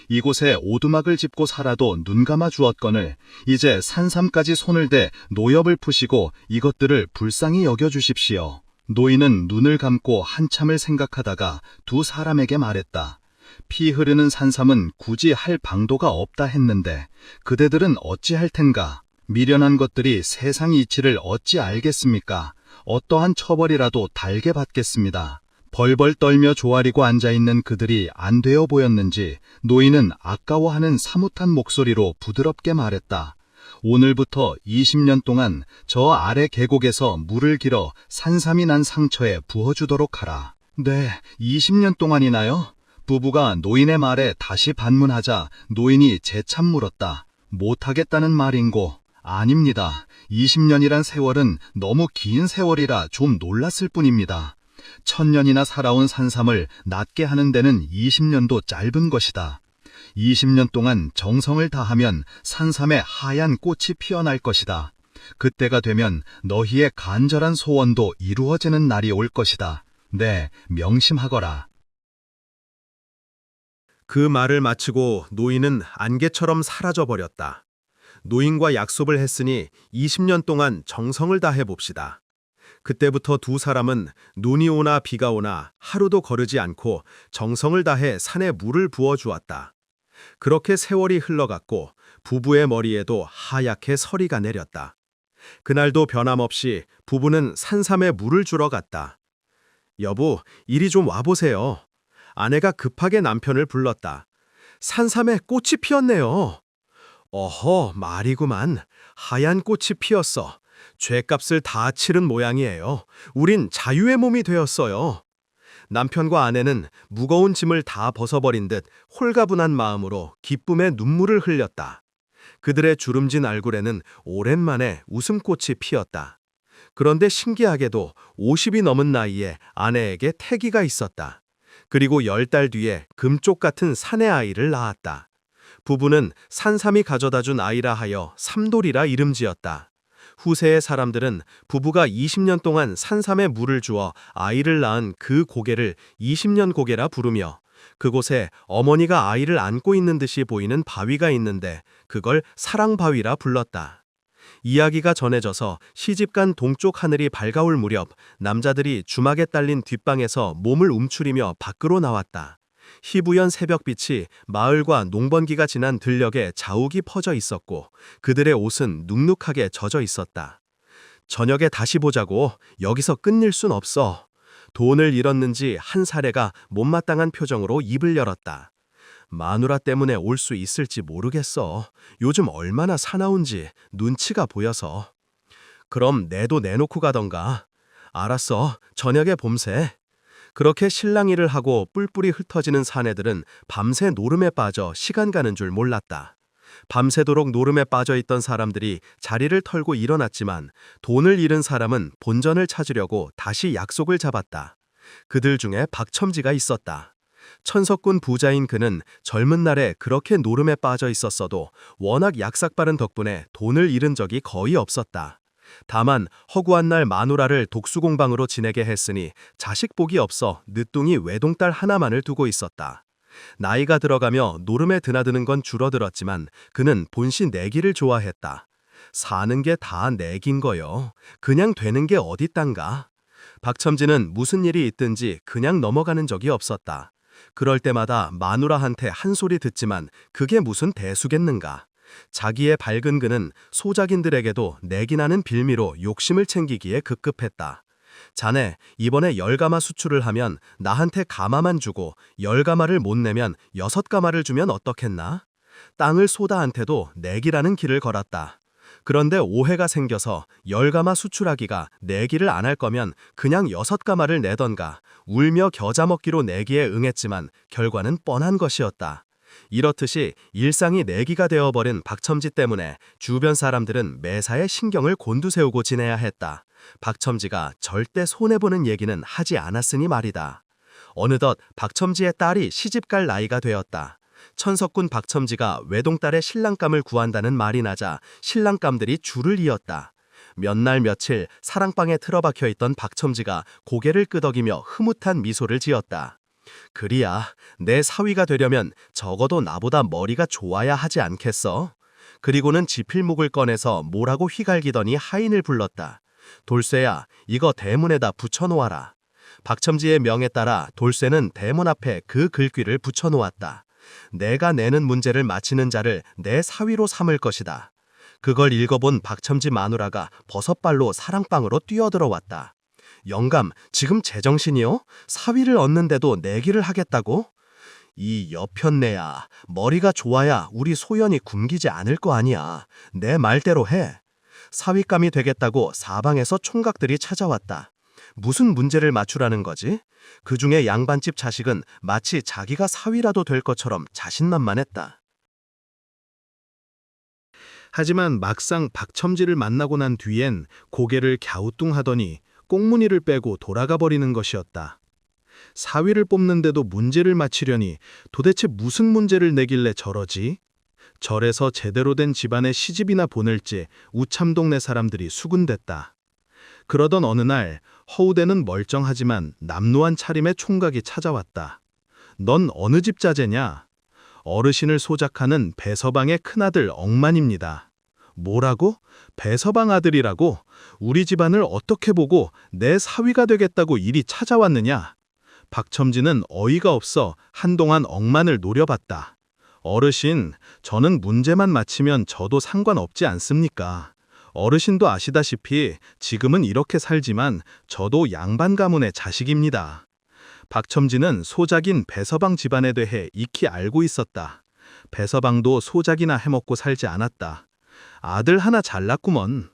이곳에 오두막을 짚고 살아도 눈 감아 주었거늘 이제 산삼까지 손을 대 노엽을 푸시고 이것들을 불쌍히 여겨주십시오. 노인은 눈을 감고 한참을 생각하다가 두 사람에게 말했다. 피 흐르는 산삼은 굳이 할 방도가 없다 했는데 그대들은 어찌할 텐가? 미련한 것들이 세상 이치를 어찌 알겠습니까? 어떠한 처벌이라도 달게 받겠습니다. 벌벌 떨며 조아리고 앉아있는 그들이 안 되어 보였는지 노인은 아까워하는 사뭇한 목소리로 부드럽게 말했다. 오늘부터 20년 동안 저 아래 계곡에서 물을 길어 산삼이 난 상처에 부어주도록 하라. 네, 20년 동안이나요? 부부가 노인의 말에 다시 반문하자 노인이 재참 물었다. 못하겠다는 말인고. 아닙니다. 20년이란 세월은 너무 긴 세월이라 좀 놀랐을 뿐입니다. 1000년이나 살아온 산삼을 낫게 하는 데는 20년도 짧은 것이다. 20년 동안 정성을 다하면 산삼에 하얀 꽃이 피어날 것이다. 그때가 되면 너희의 간절한 소원도 이루어지는 날이 올 것이다. 네, 명심하거라. 그 말을 마치고 노인은 안개처럼 사라져버렸다. 노인과 약속을 했으니 20년 동안 정성을 다해 봅시다. 그때부터 두 사람은 눈이 오나 비가 오나 하루도 거르지 않고 정성을 다해 산에 물을 부어주었다. 그렇게 세월이 흘러갔고 부부의 머리에도 하얗게 서리가 내렸다. 그날도 변함없이 부부는 산삼에 물을 주러 갔다. 여보, 이리 좀 와보세요. 아내가 급하게 남편을 불렀다. 산삼에 꽃이 피었네요. 어허, 말이구만. 하얀 꽃이 피었어. 죗값을 다 치른 모양이에요. 우린 자유의 몸이 되었어요. 남편과 아내는 무거운 짐을 다 벗어버린 듯 홀가분한 마음으로 기쁨의 눈물을 흘렸다. 그들의 주름진 얼굴에는 오랜만에 웃음꽃이 피었다. 그런데 신기하게도 50이 넘은 나이에 아내에게 태기가 있었다. 그리고 10달 뒤에 금쪽 같은 사내 아이를 낳았다. 부부는 산삼이 가져다준 아이라 하여 삼돌이라 이름 지었다. 후세의 사람들은 부부가 20년 동안 산삼에 물을 주어 아이를 낳은 그 고개를 20년 고개라 부르며 그곳에 어머니가 아이를 안고 있는 듯이 보이는 바위가 있는데 그걸 사랑바위라 불렀다. 이야기가 전해져서 시집간 동쪽 하늘이 밝아올 무렵 남자들이 주막에 딸린 뒷방에서 몸을 움츠리며 밖으로 나왔다. 희부연 새벽빛이 마을과 농번기가 지난 들녘에 자욱이 퍼져 있었고 그들의 옷은 눅눅하게 젖어 있었다. 저녁에 다시 보자고. 여기서 끝낼 순 없어. 돈을 잃었는지 한 사례가 못마땅한 표정으로 입을 열었다. 마누라 때문에 올 수 있을지 모르겠어. 요즘 얼마나 사나운지 눈치가 보여서. 그럼 내도 내놓고 가던가. 알았어. 저녁에 봄새. 그렇게 실랑 일을 하고 뿔뿔이 흩어지는 사내들은 밤새 노름에 빠져 시간 가는 줄 몰랐다. 밤새도록 노름에 빠져 있던 사람들이 자리를 털고 일어났지만 돈을 잃은 사람은 본전을 찾으려고 다시 약속을 잡았다. 그들 중에 박첨지가 있었다. 천석군 부자인 그는 젊은 날에 그렇게 노름에 빠져 있었어도 워낙 약삭빠른 덕분에 돈을 잃은 적이 거의 없었다. 다만 허구한 날 마누라를 독수공방으로 지내게 했으니 자식 복이 없어 늦둥이 외동딸 하나만을 두고 있었다. 나이가 들어가며 노름에 드나드는 건 줄어들었지만 그는 본시 내기를 좋아했다. 사는 게 다 내긴 거요. 그냥 되는 게 어딨단가. 박첨지는 무슨 일이 있든지 그냥 넘어가는 적이 없었다. 그럴 때마다 마누라한테 한 소리 듣지만 그게 무슨 대수겠는가. 자기의 밝은 그는 소작인들에게도 내기나는 빌미로 욕심을 챙기기에 급급했다. 자네 이번에 10가마 수출을 하면 나한테 가마만 주고 10가마를 못 내면 6가마를 주면 어떻겠나? 땅을 소다한테도 내기라는 길을 걸었다. 그런데 오해가 생겨서 10가마 수출하기가 내기를 안 할 거면 그냥 6가마를 내던가 울며 겨자 먹기로 내기에 응했지만 결과는 뻔한 것이었다. 이렇듯이 일상이 내기가 되어버린 박첨지 때문에 주변 사람들은 매사에 신경을 곤두세우고 지내야 했다. 박첨지가 절대 손해보는 얘기는 하지 않았으니 말이다. 어느덧 박첨지의 딸이 시집갈 나이가 되었다. 천석군 박첨지가 외동딸의 신랑감을 구한다는 말이 나자 신랑감들이 줄을 이었다. 몇 날 며칠 사랑방에 틀어박혀 있던 박첨지가 고개를 끄덕이며 흐뭇한 미소를 지었다. 그리야, 내 사위가 되려면 적어도 나보다 머리가 좋아야 하지 않겠어? 그리고는 지필목을 꺼내서 뭐라고 휘갈기더니 하인을 불렀다. 돌쇠야, 이거 대문에다 붙여놓아라. 박첨지의 명에 따라 돌쇠는 대문 앞에 그 글귀를 붙여놓았다. 내가 내는 문제를 마치는 자를 내 사위로 삼을 것이다. 그걸 읽어본 박첨지 마누라가 버섯발로 사랑방으로 뛰어들어왔다. 영감, 지금 제정신이요? 사위를 얻는데도 내기를 하겠다고? 이 여편네야, 머리가 좋아야 우리 소연이 굶기지 않을 거 아니야. 내 말대로 해. 사위감이 되겠다고 사방에서 총각들이 찾아왔다. 무슨 문제를 맞추라는 거지? 그중에 양반집 자식은 마치 자기가 사위라도 될 것처럼 자신만만했다. 하지만 막상 박첨지를 만나고 난 뒤엔 고개를 갸우뚱하더니 꽁무니를 빼고 돌아가 버리는 것이었다. 사위를 뽑는데도 문제를 맞히려니 도대체 무슨 문제를 내길래 저러지? 절에서 제대로 된 집안에 시집이나 보낼지 우참동네 사람들이 수군댔다. 그러던 어느 날 허우대는 멀쩡하지만 남루한 차림의 총각이 찾아왔다. 넌 어느 집 자제냐? 어르신을 소작하는 배서방의 큰아들 억만입니다. 뭐라고? 배서방 아들이라고? 우리 집안을 어떻게 보고 내 사위가 되겠다고 이리 찾아왔느냐? 박첨지는 어이가 없어 한동안 억만을 노려봤다. 어르신, 저는 문제만 맞히면 저도 상관없지 않습니까? 어르신도 아시다시피 지금은 이렇게 살지만 저도 양반 가문의 자식입니다. 박첨지는 소작인 배서방 집안에 대해 익히 알고 있었다. 배서방도 소작이나 해먹고 살지 않았다. 아들 하나 잘났구먼.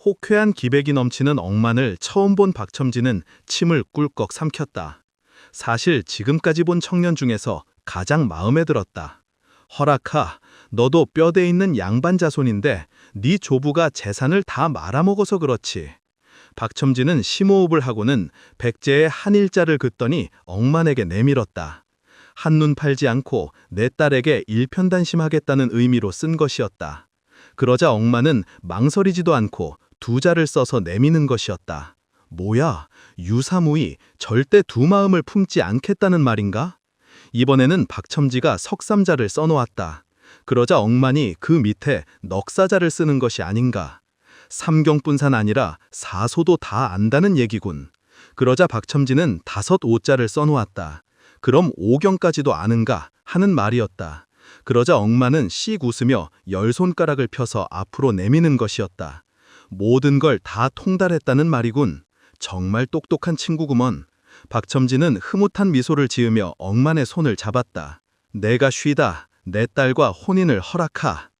호쾌한 기백이 넘치는 억만을 처음 본 박첨지는 침을 꿀꺽 삼켰다. 사실 지금까지 본 청년 중에서 가장 마음에 들었다. 허락하, 너도 뼈대 있는 양반 자손인데 네 조부가 재산을 다 말아먹어서 그렇지. 박첨지는 심호흡을 하고는 백제의 한 일자를 긋더니 억만에게 내밀었다. 한눈 팔지 않고 내 딸에게 일편단심하겠다는 의미로 쓴 것이었다. 그러자 억만은 망설이지도 않고 두 자를 써서 내미는 것이었다. 뭐야, 유사무이 절대 두 마음을 품지 않겠다는 말인가? 이번에는 박첨지가 석삼자를 써놓았다. 그러자 억만이 그 밑에 넉사자를 쓰는 것이 아닌가. 삼경뿐산 아니라 사소도 다 안다는 얘기군. 그러자 박첨지는 5 5자를 써놓았다. 그럼 오경까지도 아는가 하는 말이었다. 그러자 엉마는 씩 웃으며 열 손가락을 펴서 앞으로 내미는 것이었다. 모든 걸 다 통달했다는 말이군. 정말 똑똑한 친구구먼. 박첨지는 흐뭇한 미소를 지으며 엉만의 손을 잡았다. 내가 쉬다 내 딸과 혼인을 허락하.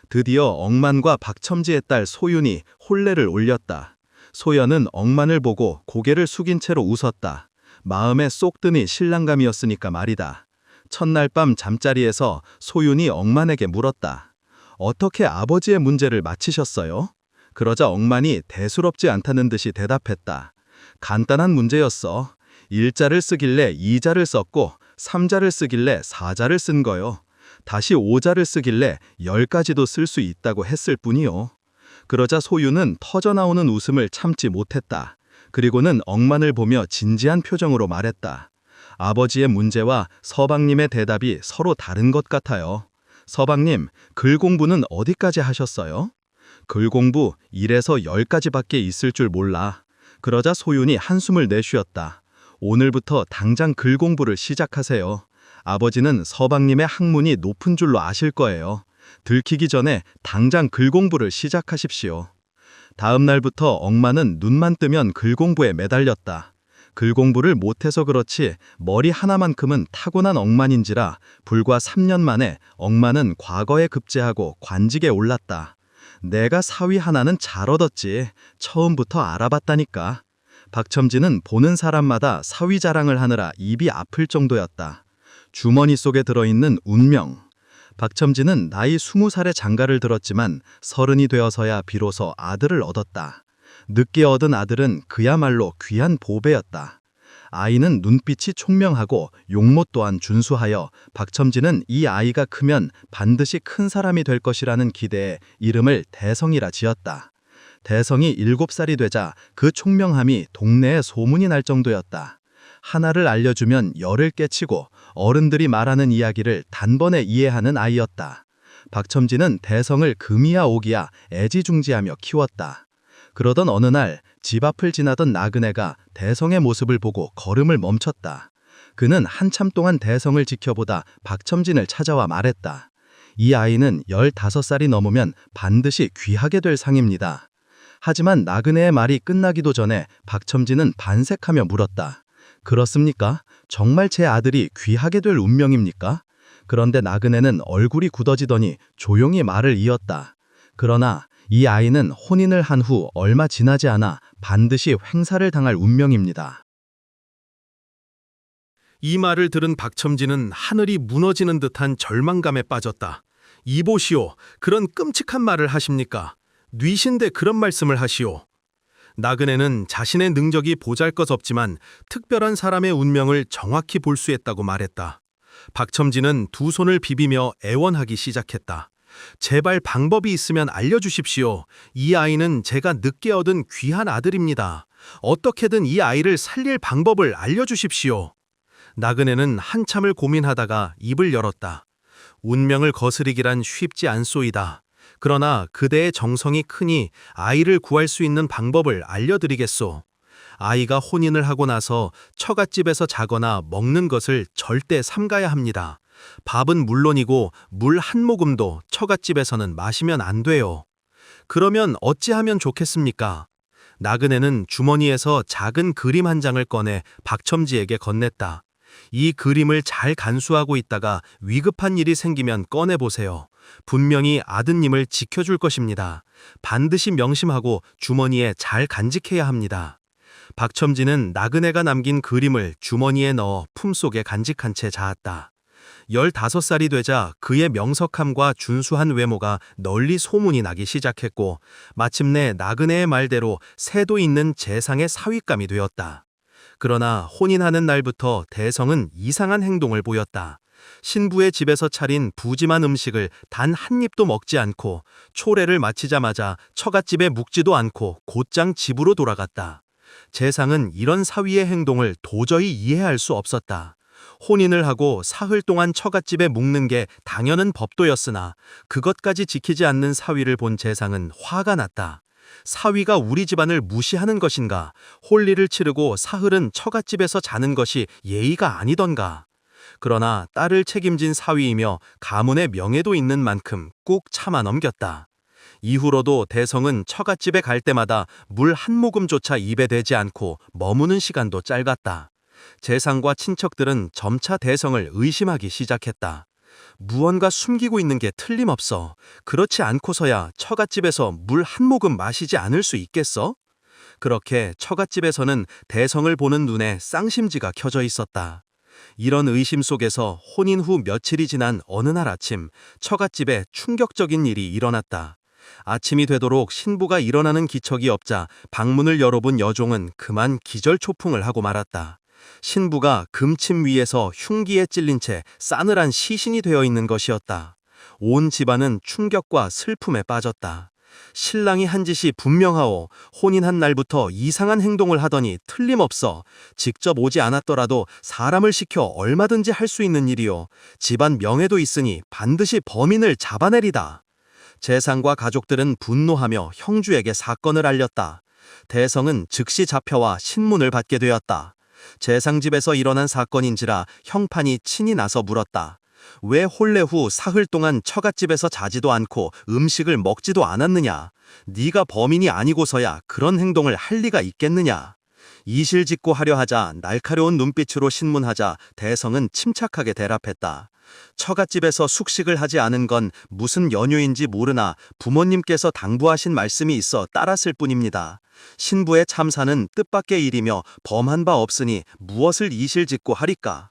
드디어 엉만과 박첨지의 딸 소윤이 혼례를 올렸다. 소연은 엉만을 보고 고개를 숙인 채로 웃었다. 마음에 쏙 드니 신랑감이었으니까 말이다. 첫날 밤 잠자리에서 소윤이 엉만에게 물었다. 어떻게 아버지의 문제를 마치셨어요? 그러자 엉만이 대수롭지 않다는 듯이 대답했다. 간단한 문제였어. 일자를 쓰길래 이자를 썼고 3자를 쓰길래 4자를 쓴 거요. 다시 5자를 쓰길래 10가지도 쓸 수 있다고 했을 뿐이요. 그러자 소윤은 터져나오는 웃음을 참지 못했다. 그리고는 엉만을 보며 진지한 표정으로 말했다. 아버지의 문제와 서방님의 대답이 서로 다른 것 같아요. 서방님, 글 공부는 어디까지 하셨어요? 글 공부 1에서 10가지밖에 있을 줄 몰라. 그러자 소윤이 한숨을 내쉬었다. 오늘부터 당장 글 공부를 시작하세요. 아버지는 서방님의 학문이 높은 줄로 아실 거예요. 들키기 전에 당장 글 공부를 시작하십시오. 다음 날부터 엉마는 눈만 뜨면 글 공부에 매달렸다. 글 공부를 못해서 그렇지 머리 하나만큼은 타고난 엉만인지라 불과 3년 만에 엉마는 과거에 급제하고 관직에 올랐다. 내가 사위 하나는 잘 얻었지. 처음부터 알아봤다니까. 박첨지는 보는 사람마다 사위 자랑을 하느라 입이 아플 정도였다. 주머니 속에 들어있는 운명. 박첨지는 나이 20살에 장가를 들었지만 30이 되어서야 비로소 아들을 얻었다. 늦게 얻은 아들은 그야말로 귀한 보배였다. 아이는 눈빛이 총명하고 용모 또한 준수하여 박첨지는 이 아이가 크면 반드시 큰 사람이 될 것이라는 기대에 이름을 대성이라 지었다. 대성이 7살이 되자 그 총명함이 동네에 소문이 날 정도였다. 하나를 알려주면 열을 깨치고 어른들이 말하는 이야기를 단번에 이해하는 아이였다. 박첨지는 대성을 금이야 옥이야 애지중지하며 키웠다. 그러던 어느 날 집 앞을 지나던 나그네가 대성의 모습을 보고 걸음을 멈췄다. 그는 한참 동안 대성을 지켜보다 박첨진을 찾아와 말했다. 이 아이는 15살이 넘으면 반드시 귀하게 될 상입니다. 하지만 나그네의 말이 끝나기도 전에 박첨진은 반색하며 물었다. 그렇습니까? 정말 제 아들이 귀하게 될 운명입니까? 그런데 나그네는 얼굴이 굳어지더니 조용히 말을 이었다. 그러나 이 아이는 혼인을 한 후 얼마 지나지 않아 반드시 횡사를 당할 운명입니다. 이 말을 들은 박첨지는 하늘이 무너지는 듯한 절망감에 빠졌다. 이보시오, 그런 끔찍한 말을 하십니까? 뉘신데 그런 말씀을 하시오. 나그네는 자신의 능력이 보잘것없지만 특별한 사람의 운명을 정확히 볼 수 있다고 말했다. 박첨지는 두 손을 비비며 애원하기 시작했다. 제발 방법이 있으면 알려주십시오. 이 아이는 제가 늦게 얻은 귀한 아들입니다. 어떻게든 이 아이를 살릴 방법을 알려주십시오. 나그네는 한참을 고민하다가 입을 열었다. 운명을 거스리기란 쉽지 않소이다. 그러나 그대의 정성이 크니 아이를 구할 수 있는 방법을 알려드리겠소. 아이가 혼인을 하고 나서 처갓집에서 자거나 먹는 것을 절대 삼가야 합니다. 밥은 물론이고 물 한 모금도 처갓집에서는 마시면 안 돼요. 그러면 어찌하면 좋겠습니까? 나그네는 주머니에서 작은 그림 한 장을 꺼내 박첨지에게 건넸다. 이 그림을 잘 간수하고 있다가 위급한 일이 생기면 꺼내보세요. 분명히 아드님을 지켜줄 것입니다. 반드시 명심하고 주머니에 잘 간직해야 합니다. 박첨지는 나그네가 남긴 그림을 주머니에 넣어 품속에 간직한 채 자았다. 15살이 되자 그의 명석함과 준수한 외모가 널리 소문이 나기 시작했고 마침내 나그네의 말대로 새도 있는 재상의 사윗감이 되었다. 그러나 혼인하는 날부터 대성은 이상한 행동을 보였다. 신부의 집에서 차린 부짐한 음식을 단 한 입도 먹지 않고 초례를 마치자마자 처갓집에 묵지도 않고 곧장 집으로 돌아갔다. 재상은 이런 사위의 행동을 도저히 이해할 수 없었다. 혼인을 하고 사흘 동안 처갓집에 묵는 게 당연한 법도였으나 그것까지 지키지 않는 사위를 본 재상은 화가 났다. 사위가 우리 집안을 무시하는 것인가? 혼리를 치르고 사흘은 처갓집에서 자는 것이 예의가 아니던가? 그러나 딸을 책임진 사위이며 가문의 명예도 있는 만큼 꾹 참아 넘겼다. 이후로도 대성은 처갓집에 갈 때마다 물 한 모금조차 입에 대지 않고 머무는 시간도 짧았다. 재상과 친척들은 점차 대성을 의심하기 시작했다. 무언가 숨기고 있는 게 틀림없어. 그렇지 않고서야 처갓집에서 물 한 모금 마시지 않을 수 있겠어? 그렇게 처갓집에서는 대성을 보는 눈에 쌍심지가 켜져 있었다. 이런 의심 속에서 혼인 후 며칠이 지난 어느 날 아침, 처갓집에 충격적인 일이 일어났다. 아침이 되도록 신부가 일어나는 기척이 없자 방문을 열어본 여종은 그만 기절초풍을 하고 말았다. 신부가 금침 위에서 흉기에 찔린 채 싸늘한 시신이 되어 있는 것이었다. 온 집안은 충격과 슬픔에 빠졌다. 신랑이 한 짓이 분명하오. 혼인한 날부터 이상한 행동을 하더니 틀림없어. 직접 오지 않았더라도 사람을 시켜 얼마든지 할 수 있는 일이오. 집안 명예도 있으니 반드시 범인을 잡아내리다. 재상과 가족들은 분노하며 형주에게 사건을 알렸다. 대성은 즉시 잡혀와 신문을 받게 되었다. 재상 집에서 일어난 사건인지라 형판이 친히 나서 물었다. 왜 혼례 후 사흘 동안 처갓집에서 자지도 않고 음식을 먹지도 않았느냐? 네가 범인이 아니고서야 그런 행동을 할 리가 있겠느냐? 이실직고 하려 하자 날카로운 눈빛으로 신문하자 대성은 침착하게 대답했다. 처갓집에서 숙식을 하지 않은 건 무슨 연유인지 모르나 부모님께서 당부하신 말씀이 있어 따랐을 뿐입니다. 신부의 참사는 뜻밖의 일이며 범한 바 없으니 무엇을 이실직고 하리까?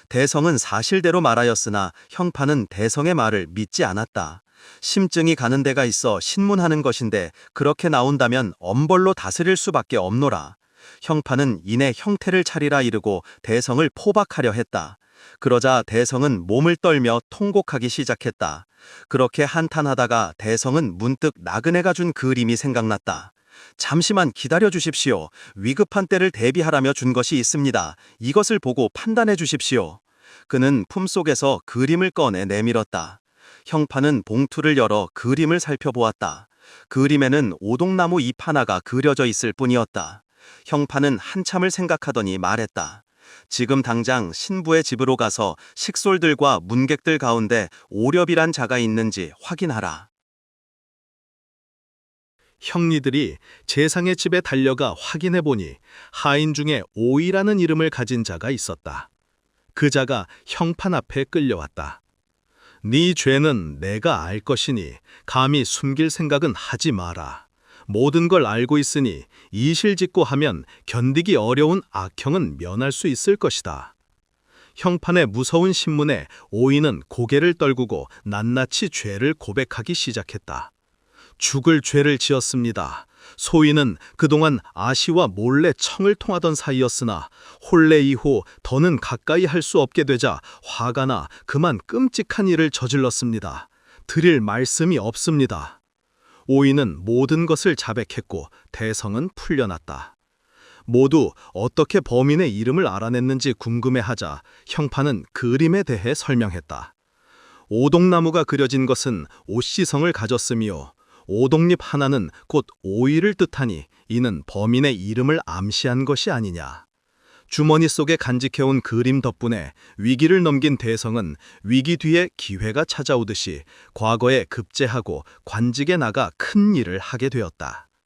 대성은 사실대로 말하였으나 형파는 대성의 말을 믿지 않았다. 심증이 가는 데가 있어 신문하는 것인데 그렇게 나온다면 엄벌로 다스릴 수밖에 없노라. 형파는 이내 형태를 차리라 이르고 대성을 포박하려 했다. 그러자 대성은 몸을 떨며 통곡하기 시작했다. 그렇게 한탄하다가 대성은 문득 나그네가 준 그림이 생각났다. 잠시만 기다려 주십시오. 위급한 때를 대비하라며 준 것이 있습니다. 이것을 보고 판단해 주십시오. 그는 품속에서 그림을 꺼내 내밀었다. 형파는 봉투를 열어 그림을 살펴보았다. 그림에는 오동나무 잎 하나가 그려져 있을 뿐이었다. 형파는 한참을 생각하더니 말했다. 지금 당장 신부의 집으로 가서 식솔들과 문객들 가운데 오렵이란 자가 있는지 확인하라. 형리들이 재상의 집에 달려가 확인해 보니 하인 중에 오이라는 이름을 가진 자가 있었다. 그 자가 형판 앞에 끌려왔다. 네 죄는 내가 알 것이니 감히 숨길 생각은 하지 마라. 모든 걸 알고 있으니 이실직고 하면 견디기 어려운 악형은 면할 수 있을 것이다. 형판의 무서운 신문에 오이는 고개를 떨구고 낱낱이 죄를 고백하기 시작했다. 죽을 죄를 지었습니다. 소인은 그동안 아시와 몰래 청을 통하던 사이였으나 혼례 이후 더는 가까이 할 수 없게 되자 화가 나 그만 끔찍한 일을 저질렀습니다. 드릴 말씀이 없습니다. 오이는 모든 것을 자백했고 대성은 풀려났다. 모두 어떻게 범인의 이름을 알아냈는지 궁금해하자 형판은 그림에 대해 설명했다. 오동나무가 그려진 것은 옷시성을 가졌으며 오동잎 하나는 곧 오이를 뜻하니 이는 범인의 이름을 암시한 것이 아니냐. 주머니 속에 간직해온 그림 덕분에 위기를 넘긴 대성은 위기 뒤에 기회가 찾아오듯이 과거에 급제하고 관직에 나가 큰 일을 하게 되었다.